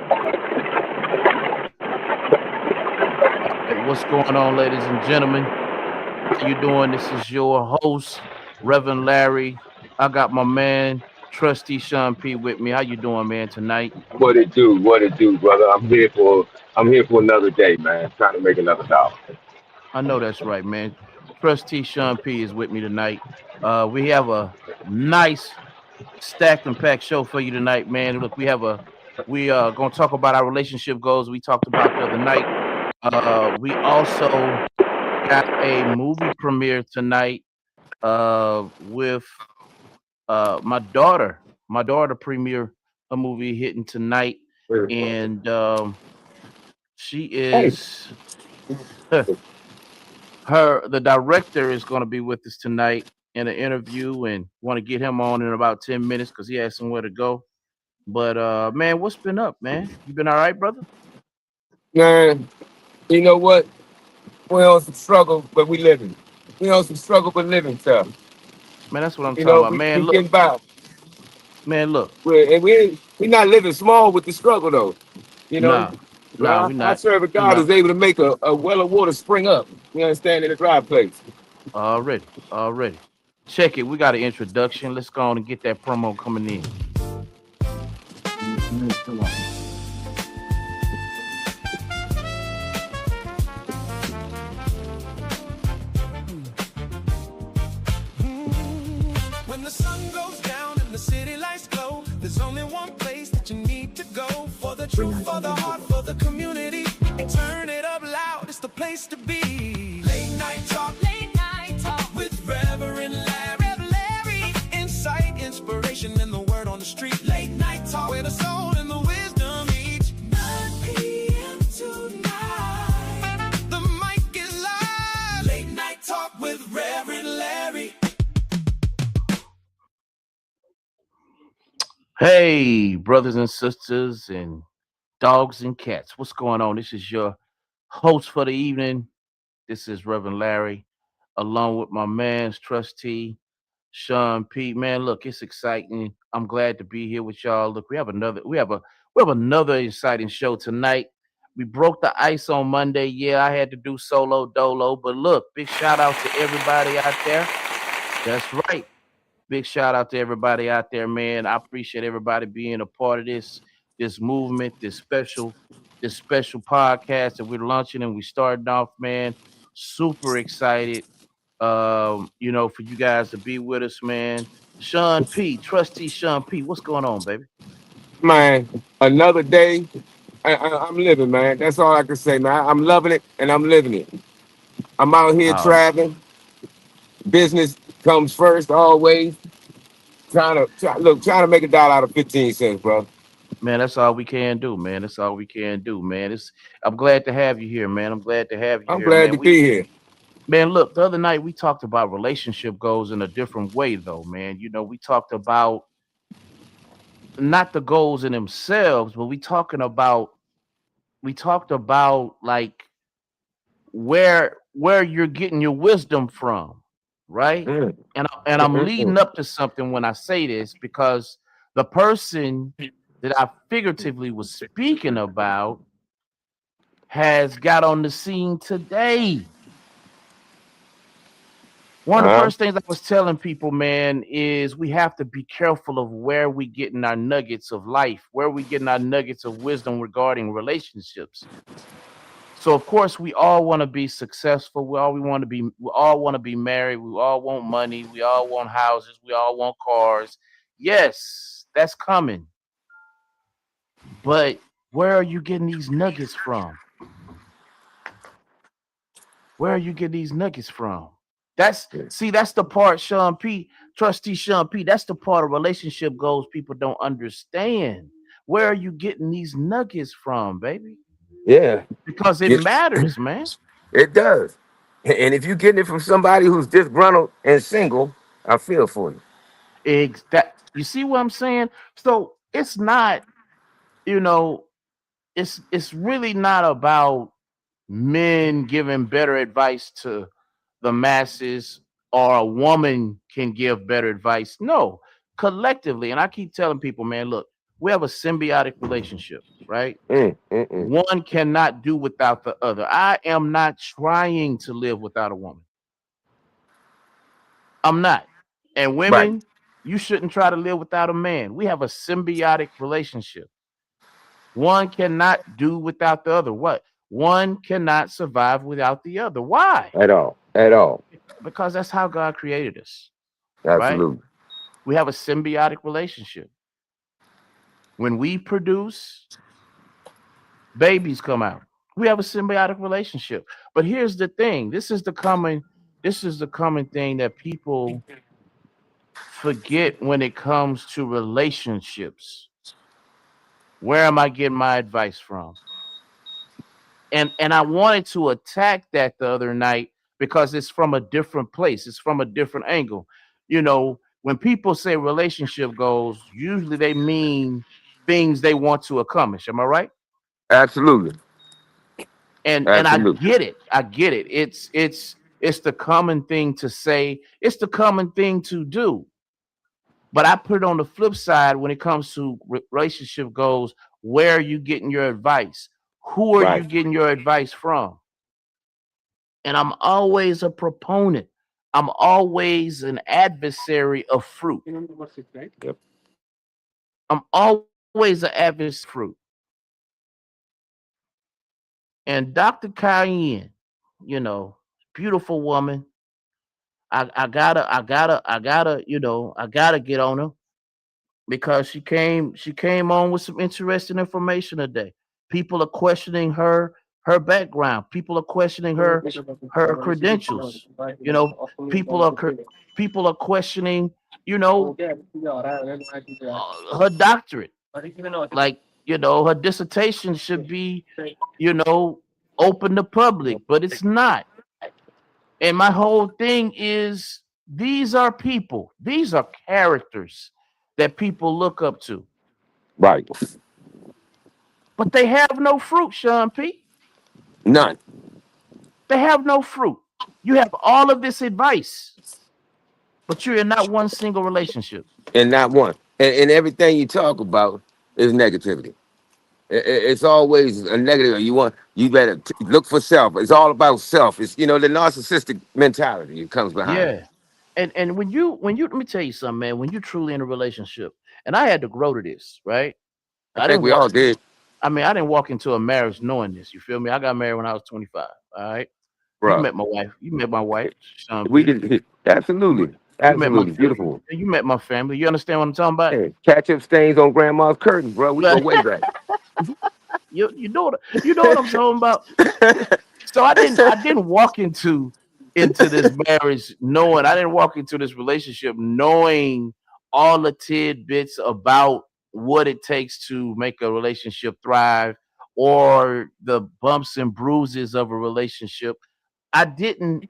Hey, what's going on, ladies and gentlemen? How you doing? This is your host, Reverend Larry. I got my man, Trustee Sean P, with me. How you doing, man, tonight? What it do? What it do, brother? I'm here for another day, man. Trying to make another dollar. I know that's right, man. Trustee Sean P is with me tonight. We have a nice stacked and packed show for you tonight, man. Look, we are gonna talk about our relationship goals we talked about the other night. We also got a movie premiere tonight with my daughter. My daughter premiere a movie hitting tonight, and she Hey, is her. The director is going to be with us tonight in an interview, and want to get him on in about 10 minutes because he has somewhere to go. But man, what's been up, man? You been all right, brother? man, you know what? We on some struggle, but we living. We on some struggle, but living stuff. Man, that's what I'm You talking know, about. we Man, look, getting by. man, look. We not living small with the struggle though. You know, Nah, nah, well, we I not. serve a We God not who's able to make a well of water spring up. You understand in a dry place. already. Already. Check it. We got an introduction. Let's go on and get that promo coming in. When the sun goes down and the city lights glow, there's only one place that you need to go for the truth, for the heart, for the community. Turn it up loud, it's the place to be. Late night talk with Reverend Larry. Reverend Larry. Insight, inspiration, and the word on the street. Late night talk where the soul and the wisdom meet. 9 p.m. tonight. The mic is live. Late night talk with Reverend Larry. Hey, brothers and sisters, and dogs and cats. What's going on? This is your host for the evening. This is Reverend Larry, along with my man's trustee, Sean P. Man, look, it's exciting. I'm glad to be here with y'all. Look, we have another exciting show tonight. We broke the ice on Monday. Yeah, I had to do solo dolo, but look, big shout out to everybody out there. That's right. Big shout out to everybody out there, man. I appreciate everybody being a part of this movement, this special podcast that we're launching and we starting off, man. Super excited, for you guys to be with us, man. Sean P, Trustee Sean P, what's going on, baby? Man, another day. I'm living, man. That's all I can say, man. I'm loving it and I'm living it. I'm out here Um, traveling. Business comes first, always. Trying to make a dollar out of 15 cents, bro. man, that's all we can do, man. That's all we can do, man. I'm glad to have you here, man. I'm glad to have you I'm here, glad man. to be here. Man, look, the other night we talked about relationship goals in a different way, though, man. We talked about not the goals in themselves, but we talked about like where you're getting your wisdom from, right? Mm, And I'm mm, mm, leading up to something when I say this because the person that I figuratively was speaking about has got on the scene today. One of the uh-huh. first things I was telling people, man, is we have to be careful of where we getting our nuggets of life, where we getting our nuggets of wisdom regarding relationships. So of course we all want to be successful. We all want to be married. We all want money. We all want houses. We all want cars. Yes, that's coming. But where are you getting these nuggets from? Where are you getting these nuggets from? That's the part, Sean P, Trustee Sean P. That's the part of relationship goals people don't understand. Where are you getting these nuggets from, baby? Yeah, Because it yeah, matters, man. it does. And if you're getting it from somebody who's disgruntled and single, I feel for you. That you see what I'm saying? So it's not, you know, it's really not about men giving better advice to the masses or a woman can give better advice. No, collectively, and I keep telling people, man, look. We have a symbiotic relationship, right? Mm, mm, mm. One cannot do without the other. I am not trying to live without a woman. I'm not. And Right. women, you shouldn't try to live without a man. We have a symbiotic relationship. One cannot do without the other. What? One cannot survive without the other. Why? At all. At all. Because that's how God created us, right? Absolutely. We have a symbiotic relationship. When we produce, babies come out. We have a symbiotic relationship. But here's the thing. This is the common thing that people forget when it comes to relationships. Where am I getting my advice from? And I wanted to attack that the other night because it's from a different place. It's from a different angle. When people say relationship goals, usually they mean things they want to accomplish. Am I right? Absolutely. And I Absolutely. get it. I get it. It's the common thing to say. It's the common thing to do. But I put it on the flip side when it comes to relationship goals. Where are you getting your advice? Who are you Right. getting your advice from? And I'm always a proponent. I'm always an adversary of fruit. Yep. I'm always an adversary of fruit. And Dr. Cayenne, you know, beautiful woman. I gotta get on her because she came on with some interesting information today. People are questioning her background. People are questioning her credentials. You know, people are cur- people are questioning, you know, her doctorate. Like, her dissertation should be, you know, open to public, but it's not. And my whole thing is these are people, these are characters that people look up to, Right. but they have no fruit, Sean P. None. They have no fruit. You have all of this advice, but you're in not one single relationship. And not one. And everything you talk about is negativity. It's always a negative. You better look for self. It's all about self. It's the narcissistic mentality that comes behind it. Yeah. And when you let me tell you something, man, when you truly in a relationship, and I had to grow to this, right? I I think didn't we walk all did, I didn't walk into a marriage knowing this. You feel me? I got married when I was 25. All right. You bro. met my wife. You met my wife, Sean We P. did You met absolutely, you met my absolutely family. beautiful. You met my family. You understand what I'm talking about? Hey, ketchup stains on grandma's curtains, bro. We go But way back. you know what I'm talking about. So I didn't walk into this marriage knowing I didn't walk into this relationship knowing all the tidbits about what it takes to make a relationship thrive or the bumps and bruises of a relationship. I didn't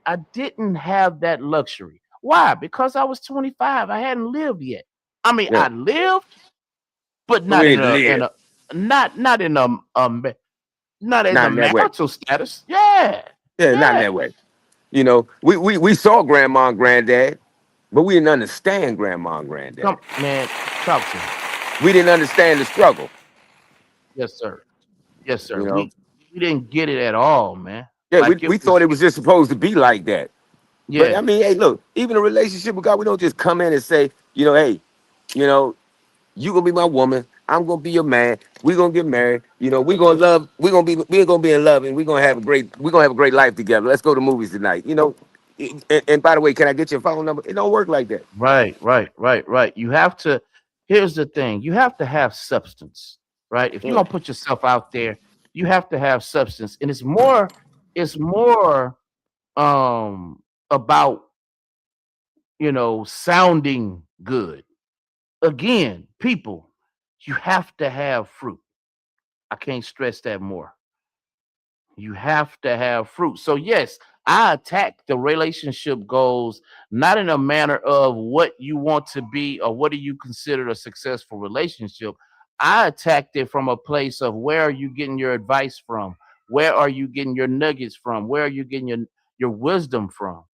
have that luxury. Why? Because I was 25. I hadn't lived yet. I mean, Yeah, I lived, but but not we in didn't a in live. a not in not as a Not in that way. marital status. Yeah. Yeah, not in Yeah. that way. We saw grandma and granddad, but we didn't understand grandma and granddad. Come, man, talk to me. We didn't understand the struggle. Yes, sir. Yes, sir. You know, We didn't get it at all, man. yeah, we, Like it we thought was, it was just supposed to be like that. But I yeah. mean, hey, look, even a relationship with God, we don't just come in and say, hey, you know, you gonna be my woman, I'm gonna be your man. We're gonna get married. We're gonna love. We're gonna be in love, and we're gonna have a great life together. Let's go to movies tonight. And by the way, can I get your phone number? It don't work like that. Right, right, right, right. You have to. Here's the thing: you have to have substance, right? If you're Mm, gonna put yourself out there, you have to have substance, and it's more about sounding good. Again, people, you have to have fruit. I can't stress that more. You have to have fruit. So yes, I attack the relationship goals not in a manner of what you want to be or what do you consider a successful relationship. I attacked it from a place of where are you getting your advice from? Where are you getting your nuggets from? Where are you getting your wisdom from?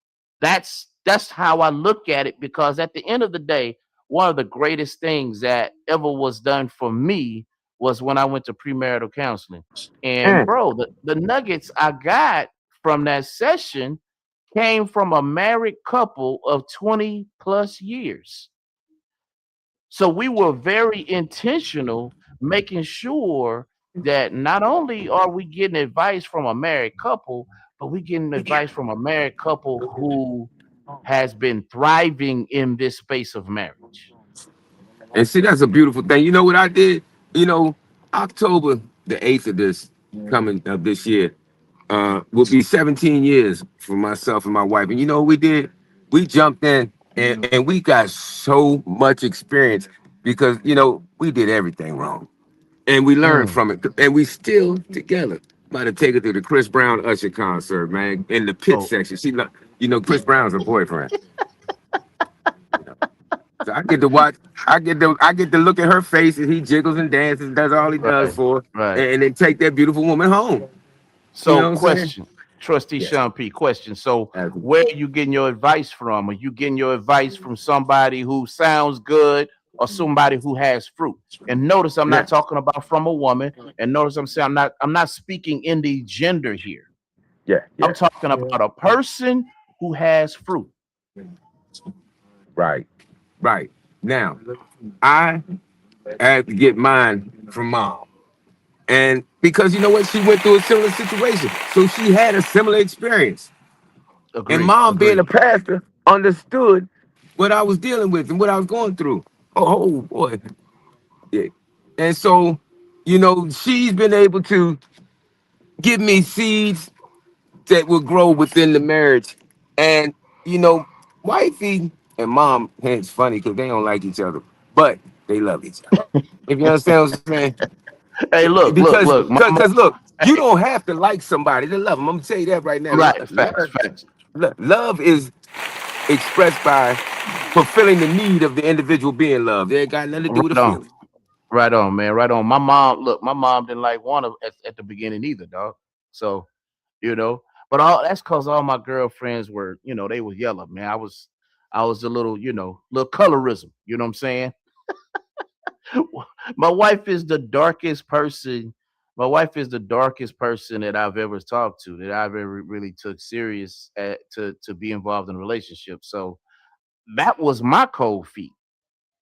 That's how I look at it because at the end of the day, one of the greatest things that ever was done for me was when I went to premarital counseling. And Mm. bro, the nuggets I got from that session came from a married couple of 20 plus years. So we were very intentional, making sure that not only are we getting advice from a married couple, but we getting advice from a married couple who has been thriving in this space of marriage. And see, that's a beautiful thing. You know what I did? You know, October the 8th of this year, will be 17 years for myself and my wife. And you know what we did? We jumped in and we got so much experience because we did everything wrong. And we learned Mm. from it. And we still together. About to take her to the Chris Brown Usher concert, man, in the pit Oh, section. Chris Brown's her boyfriend. So I get to look at her face as he jiggles and dances, does all he does right, for her, right. and then take that beautiful woman home. You So, know what I'm saying? question, Trustee Yes. Sean P. Question. So, Absolutely. where are you getting your advice from? Are you getting your advice from somebody who sounds good or somebody who has fruit? And notice I'm Yeah, not talking about from a woman. And notice I'm saying I'm not speaking in the gender here. yeah, I'm yeah. talking about a person who has fruit. Right, right. Now, I had to get mine from mom. And because you know what? She went through a similar situation. So she had a similar experience. And Agreed. mom, being a Agreed. pastor, understood what I was dealing with and what I was going through. Oh boy. Yeah. And so, she's been able to give me seeds that will grow within the marriage. And, you know, wifey and mom, hey, it's funny because they don't like each other, but they love each other. If you understand what I'm saying? Hey, look, look, Because, look. because, Mama, because look, you don't have to like somebody to love them. I'm gonna tell you that right now. right. Facts. Facts. Love is expressed by fulfilling the need of the individual being loved. It ain't got nothing to do with Right a on. feeling. Right on, man. Right on. My mom didn't like one of at the beginning either, dog. So, you know, but all that's cause all my girlfriends were, they was yellow, man. I was a little, little colorism, you know what I'm saying? My wife is the darkest person. My wife is the darkest person that I've ever talked to, that I've ever really took serious to be involved in a relationship. So that was my cold feet.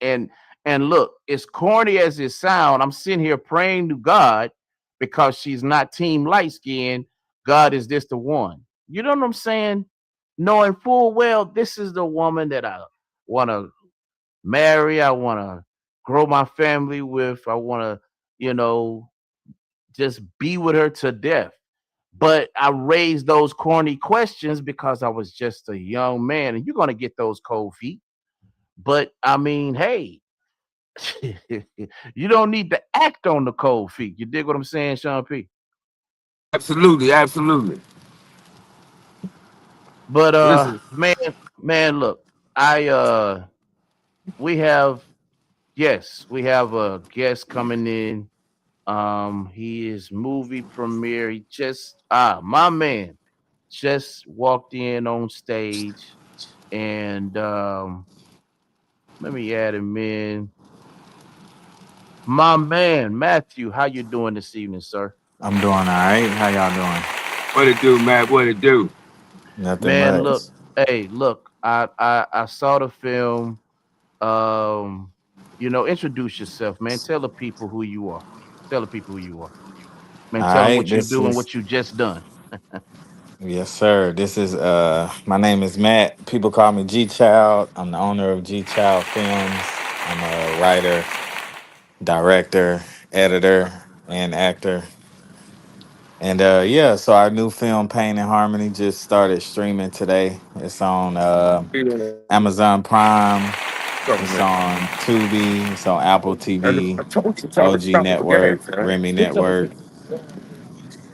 And and look, as corny as it sound, I'm sitting here praying to God because she's not team light skin. God, is this the one? You know what I'm saying? Knowing full well this is the woman that I want to marry. I want to grow my family with. I want to, you know, just be with her to death. But I raised those corny questions because I was just a young man, and you're gonna get those cold feet. But I mean, hey, you don't need to act on the cold feet. You dig what I'm saying, Sean P? Absolutely, absolutely. But Listen, man, look, I we have yes, we have a guest coming in. He is movie premiere. He just my man just walked in on stage, and let me add him in. My man, Matthew, how you doing this evening, sir? I'm doing all right. How y'all doing? what it do, Matt? What it do? Nothing Man, much. look, hey, look, I saw the film. Um, introduce yourself, man. Tell the people who you are. Tell the people who you are. Man, All tell them right. what you This do and is what you just done. yes, sir. This is my name is Matt. People call me G Child. I'm the owner of G Child Films. I'm a writer, director, editor, and actor. And yeah, so our new film Pain and Harmony just started streaming today. It's on Amazon Prime. It's on Tubi. It's on Apple TV, OG Network, Remy Network,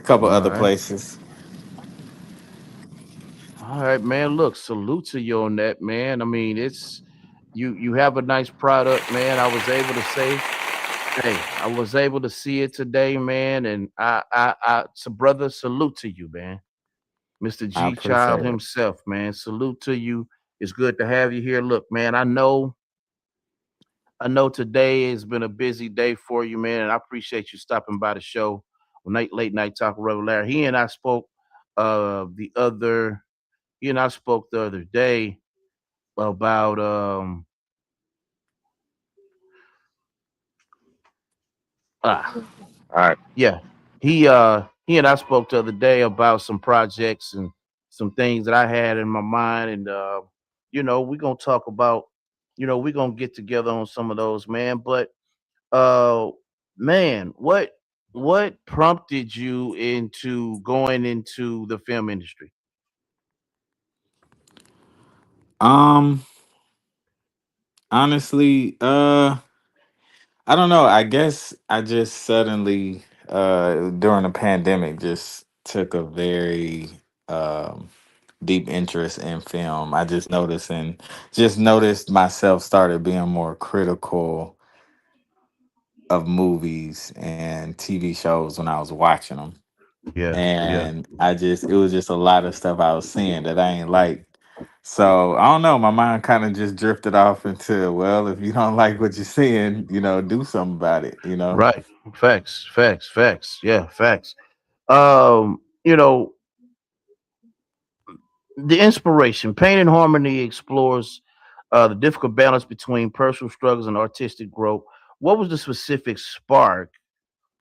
a couple All other right. places. All right, man. Look, salute to you on that, man. I mean, it's you have a nice product, man. I was able to see it today, man, and so brother, salute to you, man. Mr. I G Child appreciate it. himself, man. Salute to you. It's good to have you here. Look, man, I know I know today has been a busy day for you, man, and I appreciate you stopping by the show. Late night talk with Reverend Larry. The other he and I spoke the other day about ah All right. yeah. He and I spoke the other day about some projects and some things that I had in my mind, and we're gonna talk about, we're gonna get together on some of those, man. But uh man, what prompted you into going into the film industry? Um, honestly, I don't know. I guess I just suddenly, during the pandemic, just took a very um deep interest in film. I just noticed myself started being more critical of movies and TV shows when I was watching them. Yeah, yeah. And it was just a lot of stuff I was seeing that I ain't like. So I don't know. My mind kind of just drifted off into, well, if you don't like what you're seeing, do something about it. Right. Facts, facts, facts. Yeah, facts. Um, you know, the inspiration, Pain and Harmony explores the difficult balance between personal struggles and artistic growth. What was the specific spark,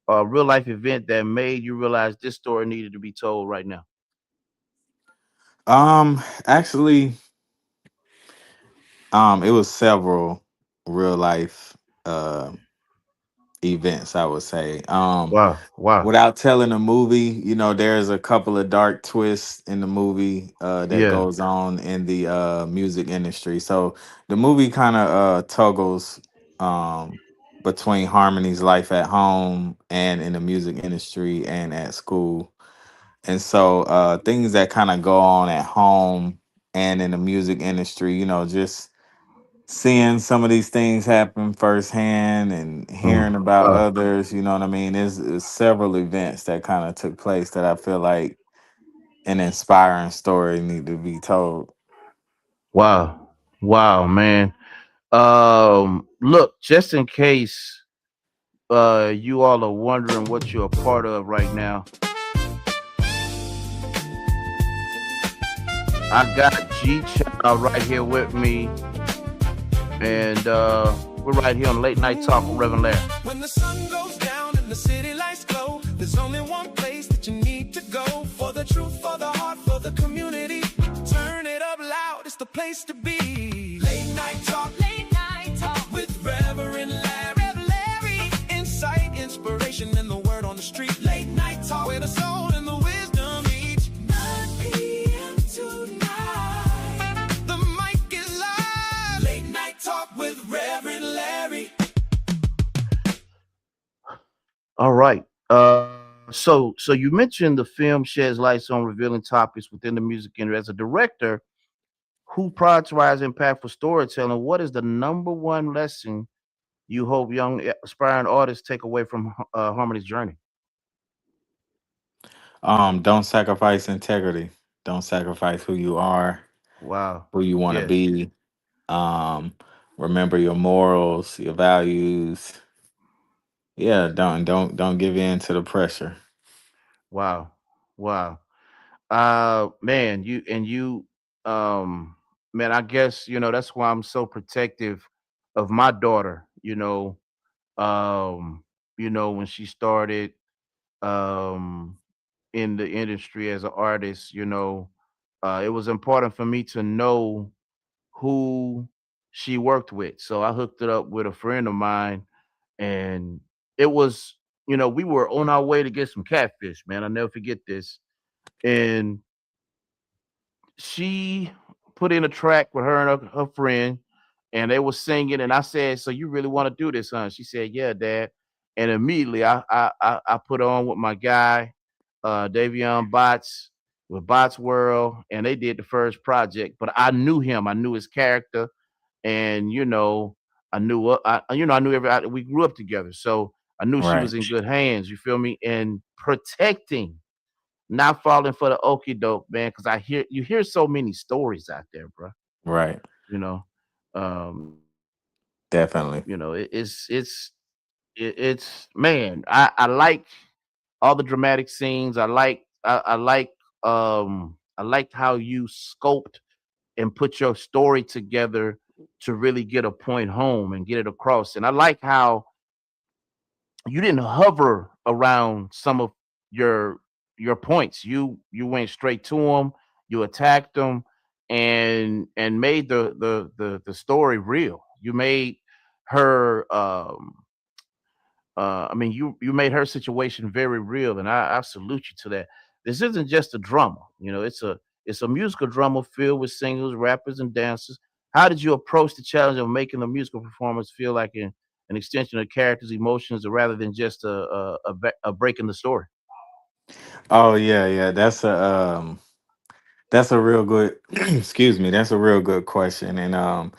real life event that made you realize this story needed to be told right now? Actually, it was several real life uh events, I would say. Wow, wow. Without telling the movie, there's a couple of dark twists in the movie that Yeah. goes on in the music industry. So the movie kind of toggles um, between Harmony's life at home and in the music industry and at school. And so things that kind of go on at home and in the music industry, just seeing some of these things happen firsthand and hearing about Wow, others, you know what I mean? There's several events that kind of took place that I feel like an inspiring story need to be told. wow, wow, man. Look, just in case you all are wondering what you're a part of right now, I got G Child right here with me, and we're right here on Late Night Talk with Reverend Larry. When the sun goes down and the city lights glow, there's only one place that you need to go. For the truth, for the heart, for the community. Turn it up loud, it's the place to be. Late night talk with Reverend Larry. Reverend Larry. Insight, inspiration, and the word on the street. Late night talk where the soul and the wisdom meet. 9 p.m. tonight. The mic is live. Late night talk with Reverend Larry. All right. So you mentioned the film sheds lights on revealing topics within the music industry. As a director who prioritizes impactful storytelling, what is the number one lesson you hope young aspiring artists take away from Harmony's journey? Don't sacrifice integrity. Don't sacrifice who you are, Wow. who you want to Yes. be. Um, remember your morals, your values. Yeah, don't give in to the pressure. Wow. Wow. Man, um man, I guess, that's why I'm so protective of my daughter, um, when she started um in the industry as an artist, it was important for me to know who she worked with. So I hooked it up with a friend of mine, and it was, we were on our way to get some catfish, man. I'll never forget this. And she put in a track with her and her friend, and they were singing. And I said, "So you really want to do this, huh?" She said, "Yeah, Dad." And immediately I put on with my guy, Davion Bots with Bots World, and they did the first project. But I knew him, I knew his character, and I knew we grew up together, so I knew she was Right, in good hands. You feel me? And protecting, not falling for the okie doke, man. Because you hear so many stories out there, bro. right. You know, um, Definitely. You know, it's man. I like all the dramatic scenes. I like how you scoped and put your story together to really get a point home and get it across. And I like how you didn't hover around some of your your points. You went straight to them. You attacked them, and made the story real. You made her. I mean, you made her situation very real, and I salute you to that. This isn't just a drama. You know, it's a musical drama filled with singers, rappers, and dancers. How did you approach the challenge of making a musical performance feel like an extension of characters' emotions, rather than just a break in the story? Oh yeah, yeah. That's a real good excuse me, that's a real good question. And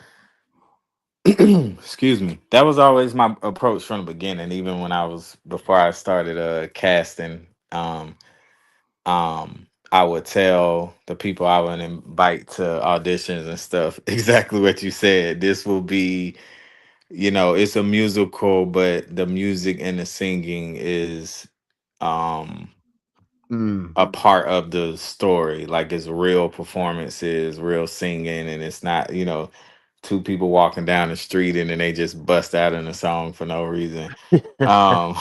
excuse me. That was always my approach from the beginning, even when I was before I started casting. I would tell the people I would invite to auditions and stuff exactly what you said. This will be, it's a musical, but the music and the singing is um Mm. a part of the story. Like it's real performances, real singing, and it's not, two people walking down the street and then they just bust out in a song for no reason. Um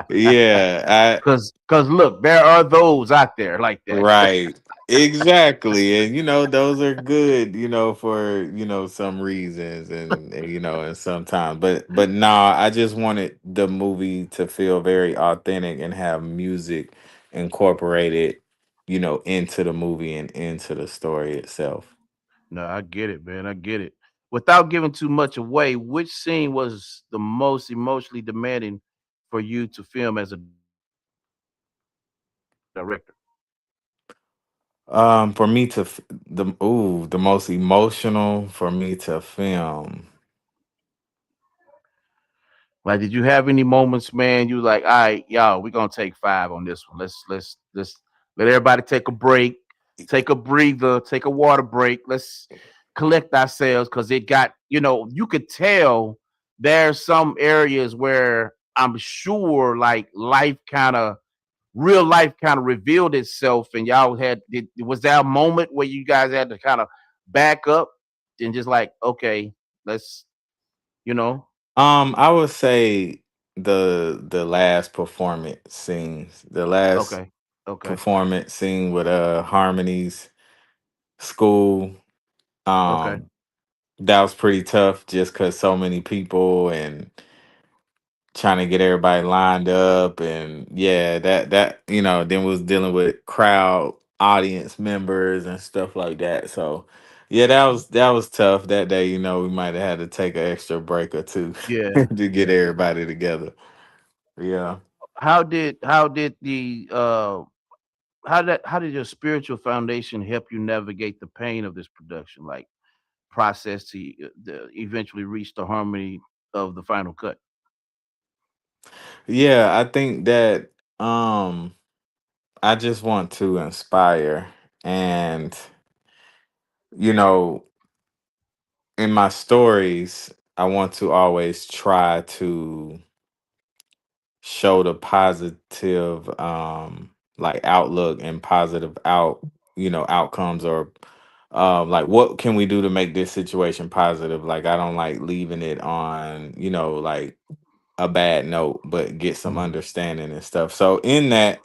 yeah, Cause look, there are those out there like that. right. Exactly. And those are good, for, some reasons and sometimes. But nah, I just wanted the movie to feel very authentic and have music incorporated, into the movie and into the story itself. No, I get it, man. I get it. Without giving too much away, which scene was the most emotionally demanding for you to film as a director? For me to the most emotional for me to film. Like, did you have any moments, man? You was like, all right, y'all, we're gonna take five on this one. Let's let everybody take a break, take a breather, take a water break. Let's collect ourselves because it got, you could tell there's some areas where I'm sure like real life kind of revealed itself, and y'all was there a moment where you guys had to kind of back up and just like, okay, let's, you know, I would say the last performance scenes, the last okay, okay, performance scene with Harmony's school. okay. Um, that was pretty tough just because so many people and trying to get everybody lined up. And yeah, that then was dealing with crowd audience members and stuff like that. So yeah, that was tough that day. We might have had to take an extra break or two Yeah, to get yeah. everybody together. Yeah. How did how did your spiritual foundation help you navigate the pain of this production, like process to eventually reach the harmony of the final cut? Yeah, I think that I just want to inspire, and you know in my stories I want to always try to show the positive like outlook and positive outcomes, or like what can we do to make this situation positive. Like I don't like leaving it on like a bad note, but get some Mhm. understanding and stuff. So in that,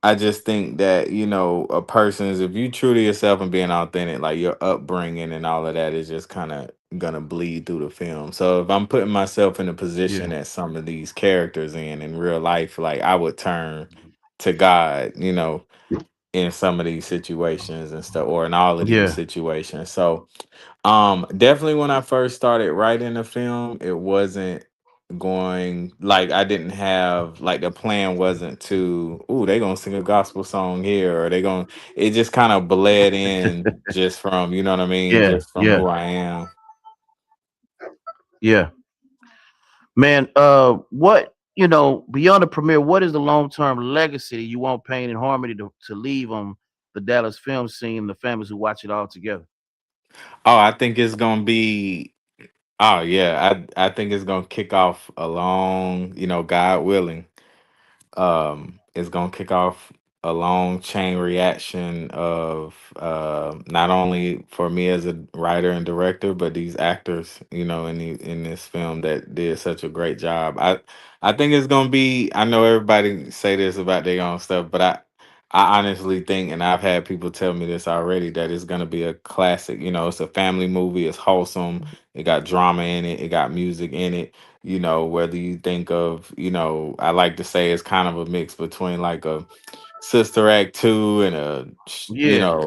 I just think that, a person is, if you true to yourself and being authentic, like your upbringing and all of that is just kind of gonna bleed through the film. So if I'm putting myself in a position Yeah, that some of these characters in real life, like I would turn to God, in some of these situations and stuff, or in all of these yeah. situations. So definitely when I first started writing the film, it wasn't going like I didn't have like the plan wasn't to, ooh, they gonna sing a gospel song here, or they gonna it just kind of bled in just from, you know what I mean, Yeah, just from yeah, who I am. yeah. Man, what beyond the premiere, what is the long term legacy you want Pain and Harmony to leave on the Dallas film scene and the families who watch it all together? Oh, I think it's gonna be Oh yeah, I think it's gonna kick off a long, God willing, is going to kick off a long chain reaction of not only for me as a writer and director, but these actors, in this film that did such a great job. I think it's going to be. I know everybody say this about their own stuff, but I honestly think, and I've had people tell me this already, that it's going to be a classic. It's a family movie. It's wholesome. It got drama in it. It got music in it. Whether you think of, I like to say it's kind of a mix between like a Sister Act 2 and Yeah,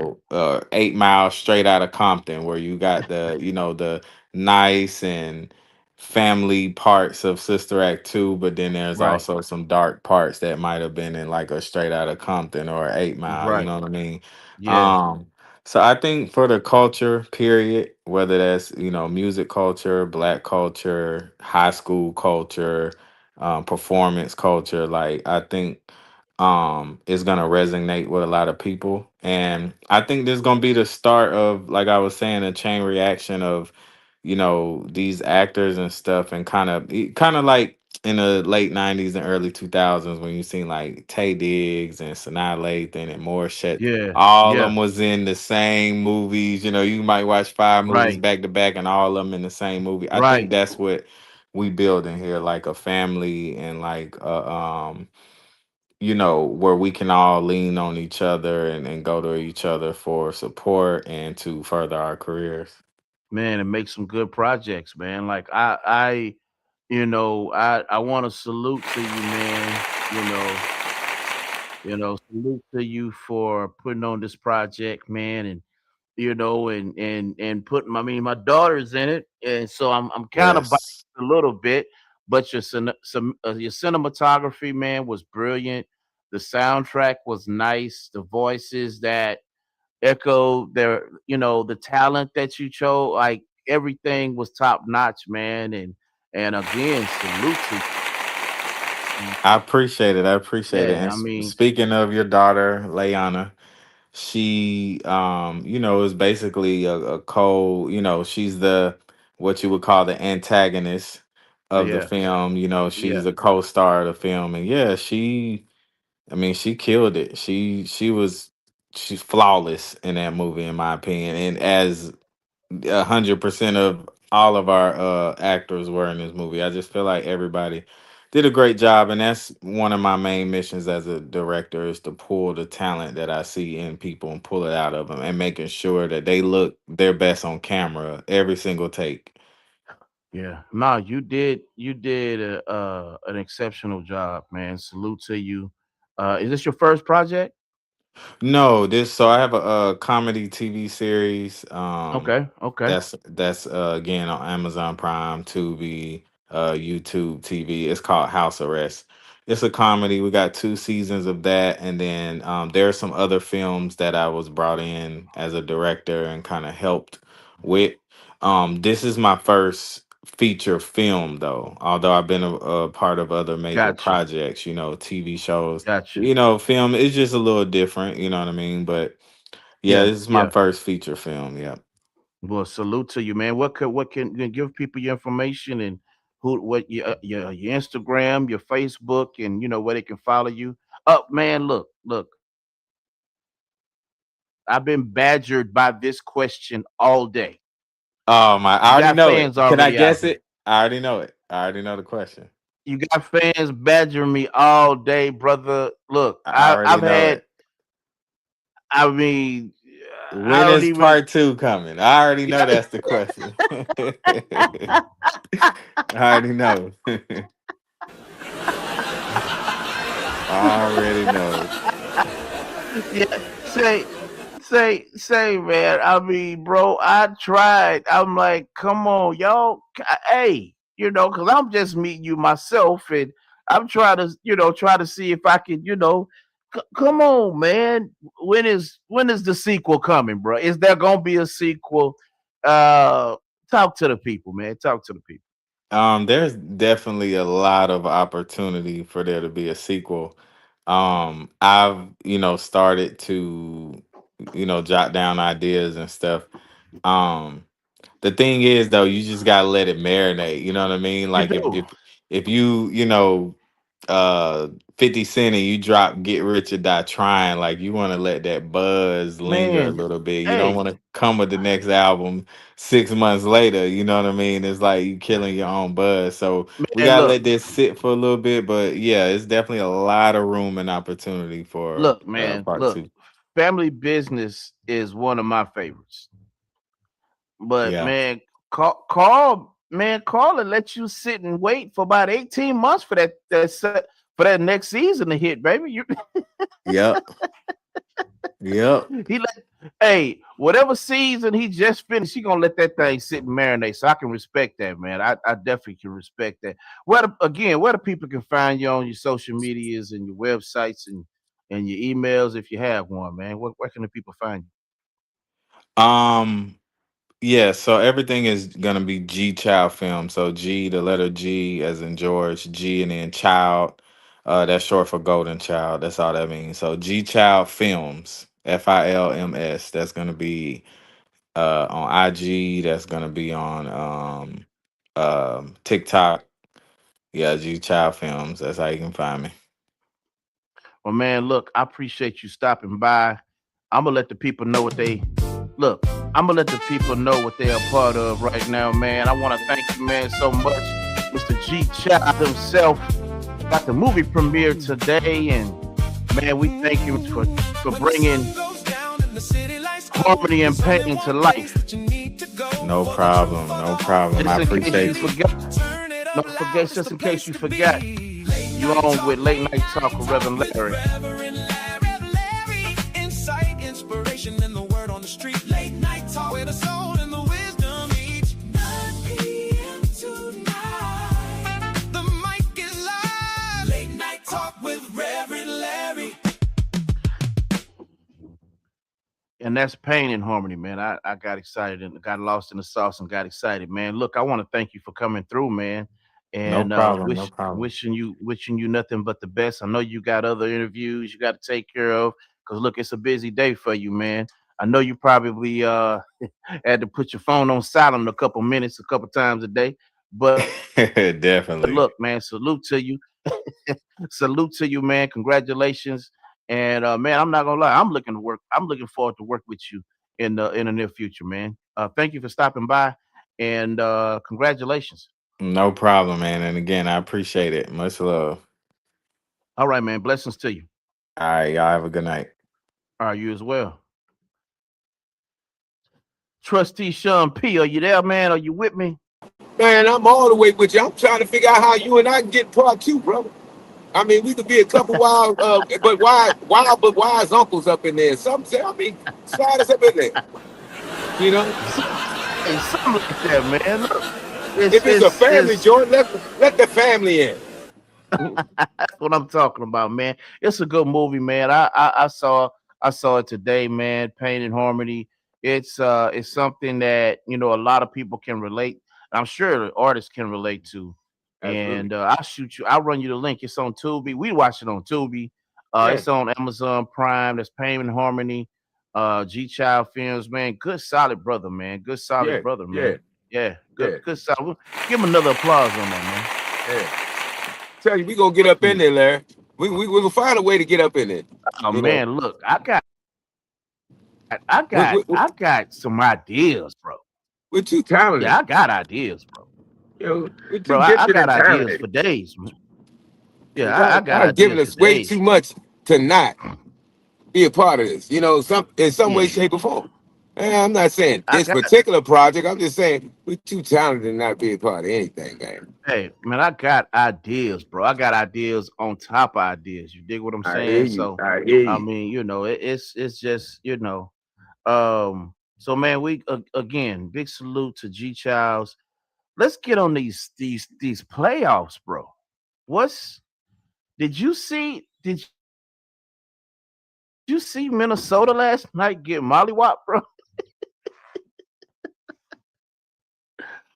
8 Mile straight out of Compton, where you got the nice and family parts of Sister Act 2, but then there's right, also some dark parts that might have been in like a Straight Out of Compton or 8 Mile, you right. know what I mean? Yeah, Um, so I think for the culture, period, whether that's, music culture, black culture, high school culture, performance culture, like I think is gonna resonate with a lot of people. And I think this is gonna be the start of, like I was saying, a chain reaction of, these actors and stuff, and kind of like in the late 90s and early 2000s when you seen like Tay Diggs and Sanaa Lathan and Morissette. yeah, All of yeah. them was in the same movies. You might watch 5 movies Right, back to back and all of them in the same movie. I think right. that's what we build in here, like a family and like where we can all lean on each other and go to each other for support and to further our careers. Man, and make some good projects, man. Like I want to salute to you, man. Salute to you for putting on this project, man, and and putting. I mean, my daughter's in it, and so I'm kind of biased Yes. a little bit. But your cinematography, man, was brilliant. The soundtrack was nice. The voices that echo the talent that you chose, like everything was top notch, man. And again, salute to you. I appreciate it. I appreciate it. Yeah, And I mean, speaking of your daughter, Layana, she is basically a co, she's the what you would call the antagonist of the yeah, film. yeah, She's a co-star of the film. And yeah, I mean, she killed it. She's flawless in that movie, in my opinion. And as 100% of all of our actors were in this movie, I just feel like everybody did a great job, and that's one of my main missions as a director, is to pull the talent that I see in people and pull it out of them, and making sure that they look their best on camera every single take. yeah. No, you did an exceptional job, man. Salute to you. Is this your first project? No, this so I have a comedy TV series. Okay, okay, That's again on Amazon Prime, Tubi, YouTube TV. It's called House Arrest. It's a comedy. We got 2 seasons of that, and then there are some other films that I was brought in as a director and kind of helped with. This is my first feature film, though. Although I've been a part of other major gotcha, projects, TV shows, gotcha. film is just a little different, you know what I mean? But yeah, Yeah, this is my yeah. first feature film. Yeah. Well, salute to you, man. What can you give people your information and who what your Instagram, your Facebook, and where they can follow you. Up, man. Look. I've been badgered by this question all day. Oh my, I You already got know it. fans Can I already out guess here. it? I already know it. I already know the question. You got fans badgering me all day, brother. Look, I I've already know had. it. I mean, I When don't is even. part 2 coming? I already know that's the question. I already know. I already know. Yeah, say, man. I mean, bro, I tried. I'm like, come on, y'all. Hey, because I'm just meeting you myself, and I'm trying to, try to see if I can, come on, man. When is the sequel coming, bro? Is there gonna be a sequel? Uh, talk to the people, man. Talk to the people. There's definitely a lot of opportunity for there to be a sequel. I've, started to, jot down ideas and stuff. Um, the thing is though, you just gotta let it marinate. You know what I mean? You Like do, if you know, uh 50 Cent and you drop Get Rich or Die Trying, like you want to let that buzz linger a man. little bit. You don't Hey, want to come with the next album 6 months later. You know what I mean? It's like you killing your own buzz. So we man, gotta look, let this sit for a little bit. But yeah, it's definitely a lot of room and opportunity for man, part look. two. Family Business is one of my favorites. But Yeah. man, call and let you sit and wait for about 18 months for for that next season to hit, baby. Yep. Yep. He let hey, whatever season he just finished, he gonna let that thing sit and marinate. So I can respect that, man. I definitely can respect that. Where the people can find you on your social medias and your websites and your emails if you have one, man. Where can the people find you? Um. Yeah, so everything is gonna be G Child Film. So G, the letter G, as in George, G, and then Child. That's short for Golden Child. That's all that means. So G Child Films, FILMS. That's gonna be on IG. That's gonna be on TikTok. Yeah, G Child Films. That's how you can find me. Well, man, look, I appreciate you stopping by. I'm gonna let the people know what they look. I'm gonna let the people know what they are part of right now, man. I want to thank you, man, so much, Mr. G Child himself. Got the movie premiere today, and man, we thank you for When the bringing sun goes down and the city lights glow, harmony and there's only pain to one place life. that you need to go No for the truth, problem. for the No heart, for problem. I the Just in case you appreciate you. community. forgot, Turn it no, up loud, forget, it's just the in case place you to forgot, be. Late you night on with talk, Late Night Talk with Reverend with Larry. Reverend Larry. Larry. Insight, inspiration, and the word on the street. Late night talk, where the soul and the wisdom meet. 9 p.m. tonight. The mic is live. Late night talk with Reverend Larry. And that's Pain and Harmony, man. I got excited and got lost in the sauce and got excited, man. Look, I want to thank you for coming through, man, No and problem. No problem. wishing you nothing but the best. I know you got other interviews you got to take care of because look, it's a busy day for you, man. I know you probably had to put your phone on silent a couple minutes, a couple times a day, but Definitely. look, man, salute to you. Salute to you, man. Congratulations. And man, I'm not gonna lie, I'm looking to work. I'm looking forward to work with you in the near future, man. Thank you for stopping by, and congratulations. No problem, man. And again, I appreciate it. Much love. All right, man. Blessings to you. All right, y'all have a good night. Are you as well? Trustee Sean P, are you there, man? Are you with me? Man, I'm all the way with you. I'm trying to figure out how you and I can get part two, brother. I mean, we could be a couple wild, but wise uncles up in there. Some say, I mean, slide us up in there. You know, Hey, something like that, man. Look, if it's a family it's joint, let the family in. that's what I'm talking about, man. It's a good movie, man. I saw it today, man. Pain and Harmony. It's something that a lot of people can relate. I'm sure the artists can relate to. Absolutely. And I'll run you the link. It's on Tubi. We watch it on Tubi. Yeah, It's on Amazon Prime. That's Pain and Harmony. G Child Films, man. Good solid brother, man. Good solid yeah, brother, yeah, man. Yeah, yeah, good solid. Give him another applause on that, yeah. Tell you, we gonna get up in man. there, Larry. We gonna find a way to get up in there. Oh You know, man, look, we, we, we, I got some ideas, bro. we're too Yeah, talented. I got ideas, bro. You know, we're too Bro, I gifted got and ideas talented. for days, man. And Yeah, I God, got God given ideas for us way days. too much to not be a part of this. You know, in some way, Yeah, shape, or form. And I'm not saying I this got. particular project. I'm just saying we're too talented to not be a part of anything, man. Hey, man, I got ideas, bro. I got ideas on top of ideas. You dig what I'm I hear saying? you. So, I hear I you. mean, it's just So, man, we again, big salute to G Childs. Let's get on these playoffs, bro. What's did you see? Did you see Minnesota last night get mollywop, bro?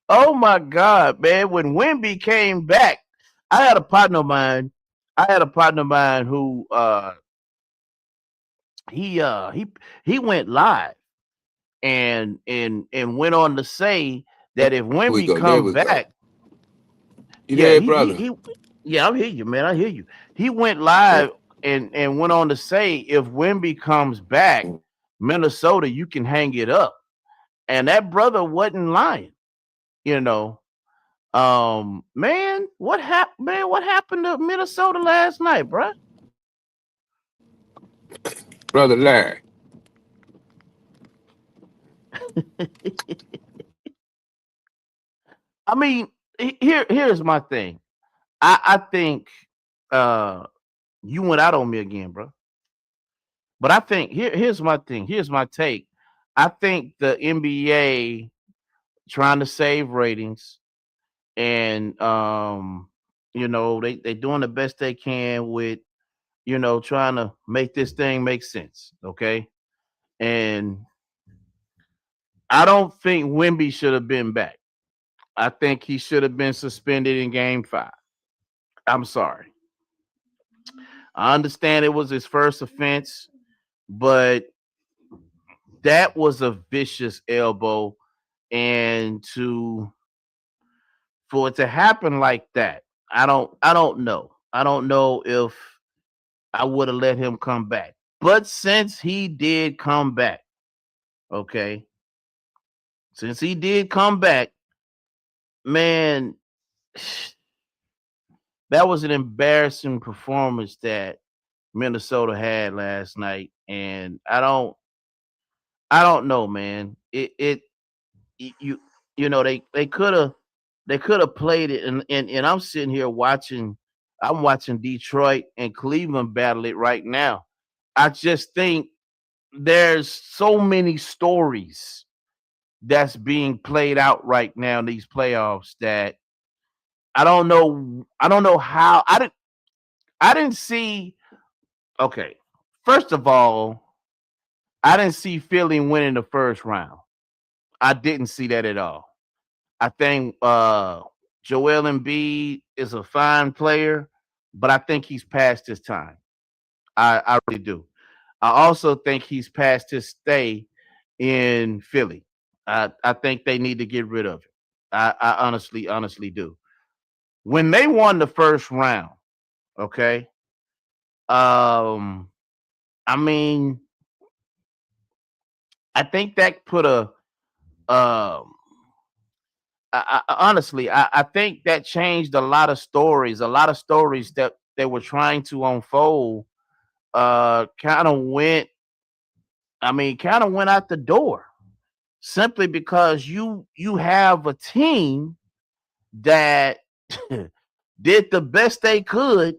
Oh my God, man! When Wimby came back, I had a partner of mine. I had a partner of mine who he uh he he went live and went on to say that if There we Wimby go. There come we go. back, You yeah, there, brother? yeah, I hear you, man. I hear you. He went Yeah. live and went on to say if Wimby comes back, Minnesota, you can hang it up. And that brother wasn't lying, you know. Man, what happened? Man, what happened to Minnesota last night, bruh? Brother Larry. I mean, here's my thing. I think uh you went out on me again, bro. But I think here's my thing. Here's my take. I think the NBA trying to save ratings and they doing the best they can with trying to make this thing make sense. Okay. And I don't think Wimby should have been back. I think he should have been suspended in game 5. I'm sorry. I understand it was his first offense, but that was a vicious elbow. And for it to happen like that, I don't know. I don't know if I would have let him come back. But since he did come back, okay, since he did come back, man, that was an embarrassing performance that Minnesota had last night. And I don't know, man. You they could have played it, and I'm sitting here watching. I'm watching Detroit and Cleveland battle it right now. I just think there's so many stories that's being played out right now in these playoffs that I don't know. I don't know how. I didn't see. Okay, first of all, I didn't see Philly winning the first round. I didn't see that at all. I think Joel Embiid is a fine player, but I think he's past his time. I really do. I also think he's past his stay in Philly. I think they need to get rid of it. I honestly do. When they won the first round, okay, um, I mean, I think that put um honestly, I think that changed a lot of stories that they were trying to unfold. Kind of went, kind of went out the door simply because you have a team that did the best they could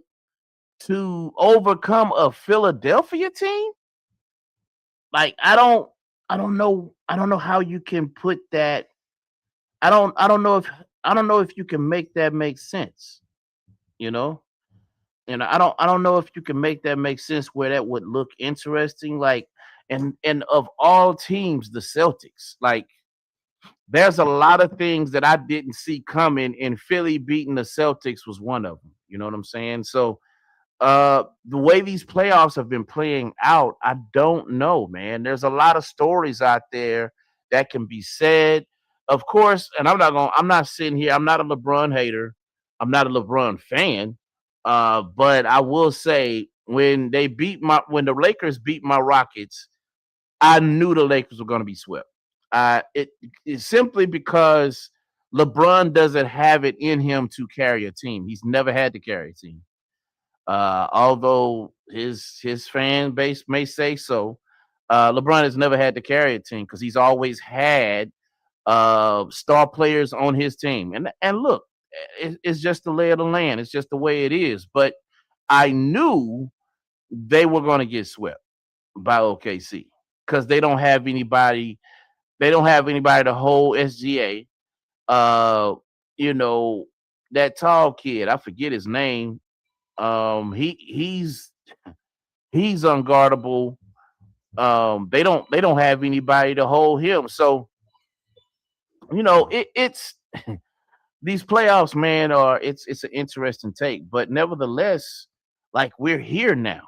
to overcome a Philadelphia team. Like I don't know how you can put that. I don't know if you can make that make sense. You know, and I don't know if you can make that make sense where that would look interesting. Like, and of all teams, the Celtics. Like, there's a lot of things that I didn't see coming, and Philly beating the Celtics was one of them. You know what I'm saying? So the way these playoffs have been playing out, I don't know, man. There's a lot of stories out there that can be said. Of course, and I'm not sitting here, I'm not a LeBron hater. I'm not a LeBron fan. But I will say when the Lakers beat my Rockets, I knew the Lakers were gonna be swept. It's simply because LeBron doesn't have it in him to carry a team. He's never had to carry a team. Although his fan base may say so, LeBron has never had to carry a team because he's always had star players on his team. And look, it's just the lay of the land. It's just the way it is. But I knew they were going to get swept by OKC because they don't have anybody. They don't have anybody to hold SGA. Uh, you know that tall kid. I forget his name. He's unguardable. They don't have anybody to hold him. So it's these playoffs, man. Are it's an interesting take, but nevertheless, like we're here now.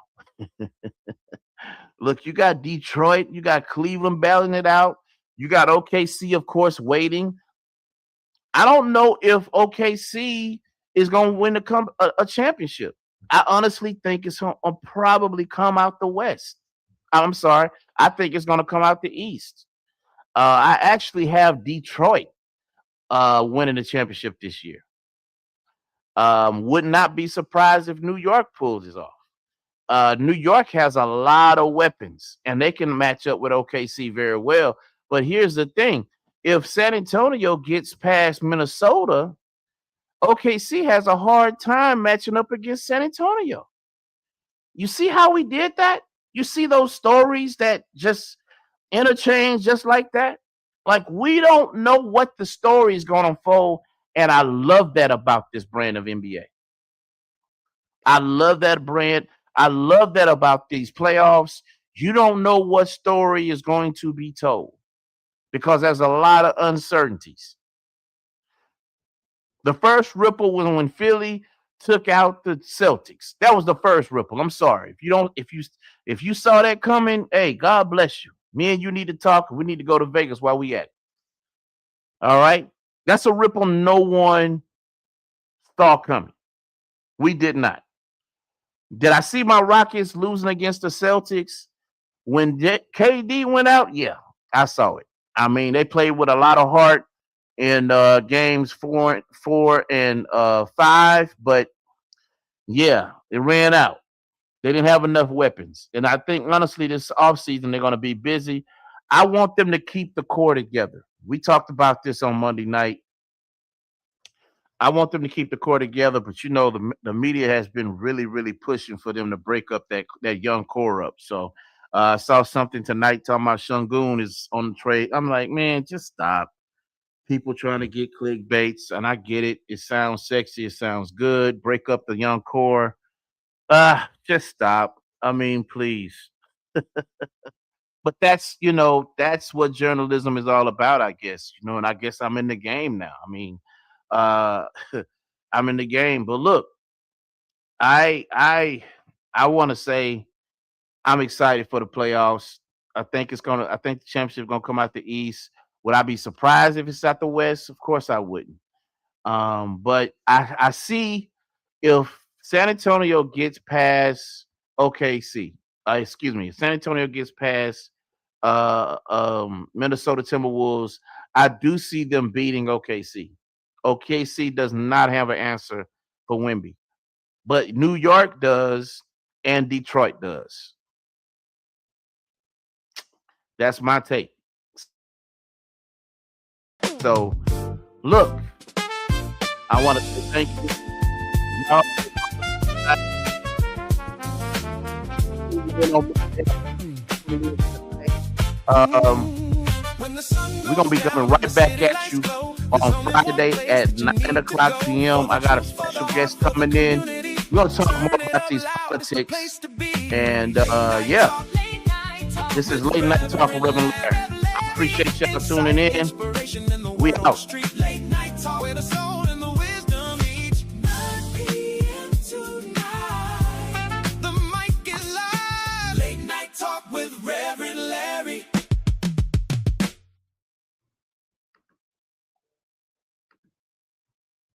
Look, you got Detroit, you got Cleveland battling it out. You got OKC, of course, waiting. I don't know if OKC is going to win a championship. I honestly think it's going to probably come out the West. I'm sorry. I think it's going to come out the East. I actually have Detroit winning the championship this year. Would not be surprised if New York pulls this off. New York has a lot of weapons, and they can match up with OKC very well. But here's the thing. If San Antonio gets past Minnesota, OKC has a hard time matching up against San Antonio. You see how we did that? You see those stories that just interchange just like that? Like, we don't know what the story is going to unfold, and I love that about this brand of NBA. I love that brand. I love that about these playoffs. You don't know what story is going to be told because there's a lot of uncertainties. The first ripple was when Philly took out the Celtics. That was the first ripple. I'm sorry. If you saw that coming, hey, God bless you. Me and you need to talk. We need to go to Vegas while we at it. All right? That's a ripple no one saw coming. We did not. Did I see my Rockets losing against the Celtics when KD went out? Yeah, I saw it. I mean, they played with a lot of heart in games 4 and 5, but yeah, it ran out. They didn't have enough weapons. And I think, honestly, this offseason, they're going to be busy. I want them to keep the core together. We talked about this on Monday night. I want them to keep the core together, but you know the media has been really, really pushing for them to break up that young core up. So I saw something tonight talking about Şengün is on the trade. I'm like, man, just stop. People trying to get clickbaits, and I get it. It sounds sexy. It sounds good. Break up the young core. Just stop. I mean, please. But that's what journalism is all about, I guess. And I guess I'm in the game now. I mean, I'm in the game. But look, I want to say I'm excited for the playoffs. I think the championship is gonna come out the East. Would I be surprised if it's out the West? Of course I wouldn't. But I see if San Antonio gets past OKC, San Antonio gets past Minnesota Timberwolves, I do see them beating OKC. OKC does not have an answer for Wemby, but New York does and Detroit does. That's my take. So, look, I want to say thank you. We're going to be coming right back at you on Friday at 9 o'clock p.m. I got a special guest coming in. We're going to talk more about these politics. And, yeah, this is Late Night Talk with Reverend Larry. I appreciate y'all tuning in. We out.